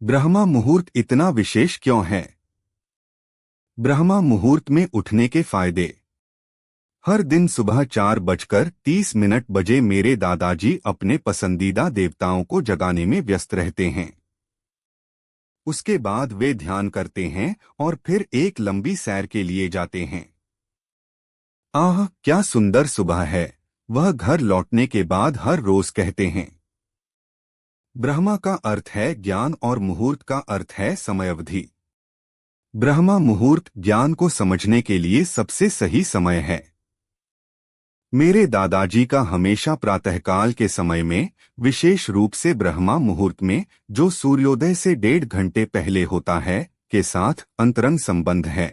ब्रह्मा मुहूर्त इतना विशेष क्यों है? ब्रह्मा मुहूर्त में उठने के फायदे। हर दिन सुबह 4:30 बजे मेरे दादाजी अपने पसंदीदा देवताओं को जगाने में व्यस्त रहते हैं। उसके बाद वे ध्यान करते हैं और फिर एक लंबी सैर के लिए जाते हैं। आह, क्या सुंदर सुबह है! वह घर लौटने के बाद हर रोज कहते हैं। ब्रह्मा का अर्थ है ज्ञान और मुहूर्त का अर्थ है समयावधि। ब्रह्मा मुहूर्त ज्ञान को समझने के लिए सबसे सही समय है। मेरे दादाजी का हमेशा प्रातःकाल के समय में, विशेष रूप से ब्रह्मा मुहूर्त में, जो सूर्योदय से 1.5 घंटे पहले होता है, के साथ अंतरंग संबंध है।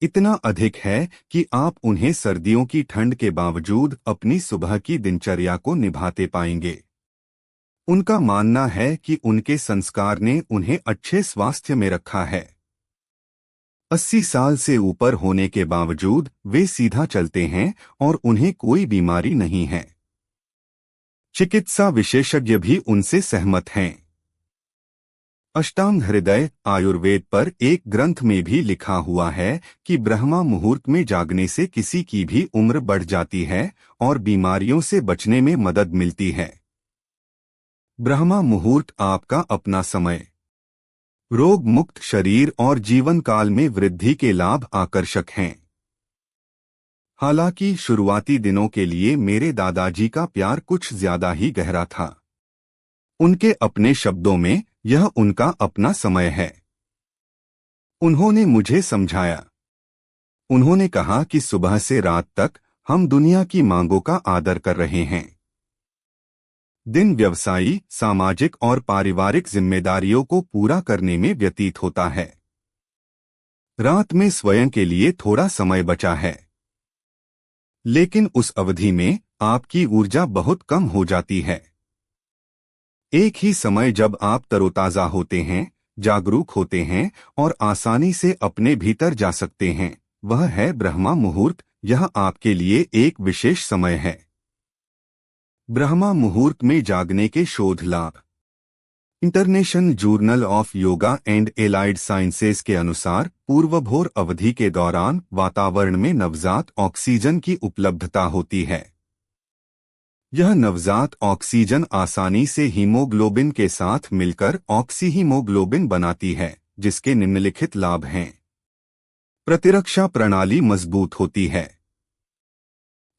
इतना अधिक है कि आप उन्हें सर्दियों की ठंड के बावजूद अपनी सुबह की दिनचर्या को निभाते पाएंगे। उनका मानना है कि उनके संस्कार ने उन्हें अच्छे स्वास्थ्य में रखा है। 80 साल से ऊपर होने के बावजूद वे सीधा चलते हैं और उन्हें कोई बीमारी नहीं है। चिकित्सा विशेषज्ञ भी उनसे सहमत हैं। अष्टांग हृदय आयुर्वेद पर एक ग्रंथ में भी लिखा हुआ है कि ब्रह्मा मुहूर्त में जागने से किसी की भी उम्र बढ़ जाती है और बीमारियों से बचने में मदद मिलती है। ब्रह्मा मुहूर्त आपका अपना समय। रोग मुक्त शरीर और जीवन काल में वृद्धि के लाभ आकर्षक हैं। हालांकि शुरुआती दिनों के लिए मेरे दादाजी का प्यार कुछ ज्यादा ही गहरा था। उनके अपने शब्दों में, यह उनका अपना समय है। उन्होंने मुझे समझाया। उन्होंने कहा कि सुबह से रात तक हम दुनिया की मांगों का आदर कर रहे हैं। दिन व्यवसायी, सामाजिक और पारिवारिक जिम्मेदारियों को पूरा करने में व्यतीत होता है। रात में स्वयं के लिए थोड़ा समय बचा है, लेकिन उस अवधि में आपकी ऊर्जा बहुत कम हो जाती है। एक ही समय जब आप तरोताजा होते हैं, जागरूक होते हैं और आसानी से अपने भीतर जा सकते हैं, वह है ब्रह्मा मुहूर्त। यह आपके लिए एक विशेष समय है। ब्रह्मा मुहूर्त में जागने के शोध लाभ। International journal of yoga and allied sciences के अनुसार पूर्वभोर अवधि के दौरान वातावरण में नवजात ऑक्सीजन की उपलब्धता होती है। यह नवजात ऑक्सीजन आसानी से हीमोग्लोबिन के साथ मिलकर ऑक्सीहीमोग्लोबिन बनाती है, जिसके निम्नलिखित लाभ हैं। प्रतिरक्षा प्रणाली मजबूत होती है।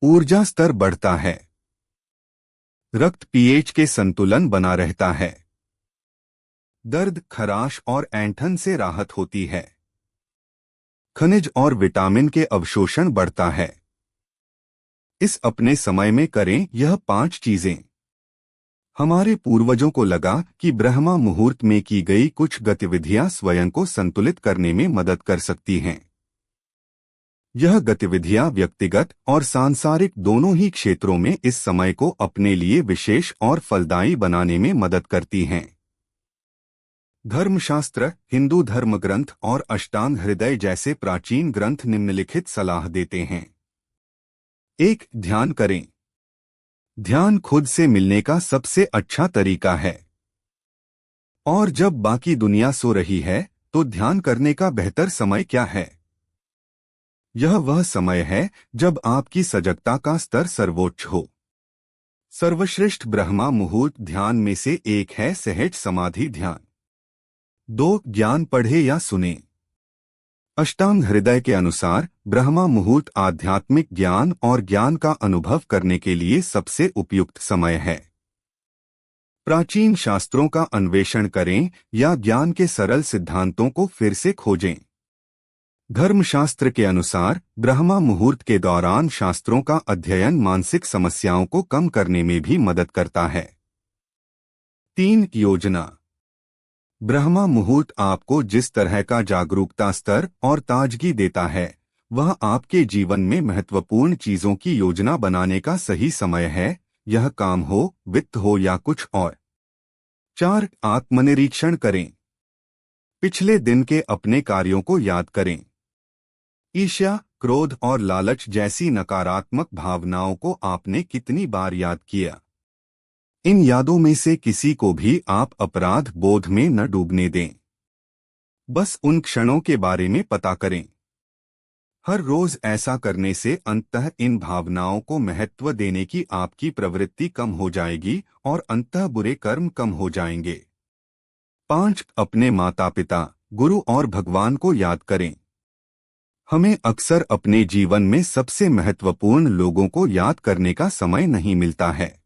ऊर्जा स्तर बढ़ता है। रक्त पीएच के संतुलन बना रहता है। दर्द, खराश और ऐंठन से राहत होती है। खनिज और विटामिन के अवशोषण बढ़ता है। इस अपने समय में करें यह 5 चीजें। हमारे पूर्वजों को लगा कि ब्रह्मा मुहूर्त में की गई कुछ गतिविधियां स्वयं को संतुलित करने में मदद कर सकती हैं। यह गतिविधियां व्यक्तिगत और सांसारिक दोनों ही क्षेत्रों में इस समय को अपने लिए विशेष और फलदायी बनाने में मदद करती हैं। धर्मशास्त्र, हिंदू धर्म ग्रंथ और अष्टांग हृदय जैसे प्राचीन ग्रंथ निम्नलिखित सलाह देते हैं। 1. ध्यान करें। ध्यान खुद से मिलने का सबसे अच्छा तरीका है। और जब बाकी दुनिया सो रही है, तो ध्यान करने का बेहतर समय क्या है? यह वह समय है जब आपकी सजगता का स्तर सर्वोच्च हो। सर्वश्रेष्ठ ब्रह्मा मुहूर्त ध्यान में से एक है सहज समाधि ध्यान। 2. ज्ञान पढ़े या सुने। अष्टांग हृदय के अनुसार ब्रह्मा मुहूर्त आध्यात्मिक ज्ञान और ज्ञान का अनुभव करने के लिए सबसे उपयुक्त समय है। प्राचीन शास्त्रों का अन्वेषण करें या ज्ञान के सरल सिद्धांतों को फिर से खोजें। धर्मशास्त्र के अनुसार ब्रह्मा मुहूर्त के दौरान शास्त्रों का अध्ययन मानसिक समस्याओं को कम करने में भी मदद करता है। 3. योजना। ब्रह्मा मुहूर्त आपको जिस तरह का जागरूकता स्तर और ताजगी देता है, वह आपके जीवन में महत्वपूर्ण चीजों की योजना बनाने का सही समय है, यह काम हो, वित्त हो या कुछ और। 4. आत्मनिरीक्षण करें। पिछले दिन के अपने कार्यों को याद करें। ईर्ष्या, क्रोध और लालच जैसी नकारात्मक भावनाओं को आपने कितनी बार याद किया? इन यादों में से किसी को भी आप अपराध बोध में न डूबने दें। बस उन क्षणों के बारे में पता करें। हर रोज ऐसा करने से अंततः इन भावनाओं को महत्व देने की आपकी प्रवृत्ति कम हो जाएगी और अंततः बुरे कर्म कम हो जाएंगे। 5. अपने माता पिता, गुरु और भगवान को याद करें। हमें अक्सर अपने जीवन में सबसे महत्वपूर्ण लोगों को याद करने का समय नहीं मिलता है।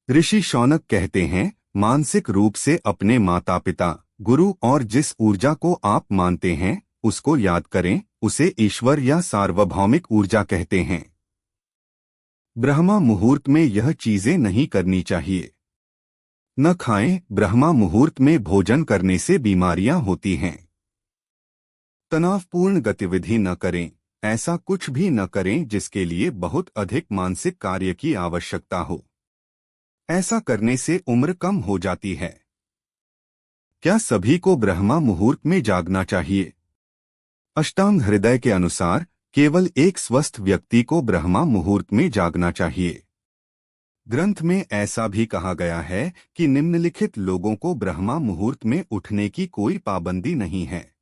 ऋषि शौनक कहते हैं, मानसिक रूप से अपने माता पिता, गुरु और जिस ऊर्जा को आप मानते हैं उसको याद करें। उसे ईश्वर या सार्वभौमिक ऊर्जा कहते हैं। ब्रह्मा मुहूर्त में यह चीजें नहीं करनी चाहिए। न खाएं। ब्रह्मा मुहूर्त में भोजन करने से बीमारियां होती हैं। तनावपूर्ण गतिविधि न करें। ऐसा कुछ भी न करें जिसके लिए बहुत अधिक मानसिक कार्य की आवश्यकता हो। ऐसा करने से उम्र कम हो जाती है। क्या सभी को ब्रह्मा मुहूर्त में जागना चाहिए? अष्टांग हृदय के अनुसार केवल एक स्वस्थ व्यक्ति को ब्रह्मा मुहूर्त में जागना चाहिए। ग्रंथ में ऐसा भी कहा गया है कि निम्नलिखित लोगों को ब्रह्मा मुहूर्त में उठने की कोई पाबंदी नहीं है।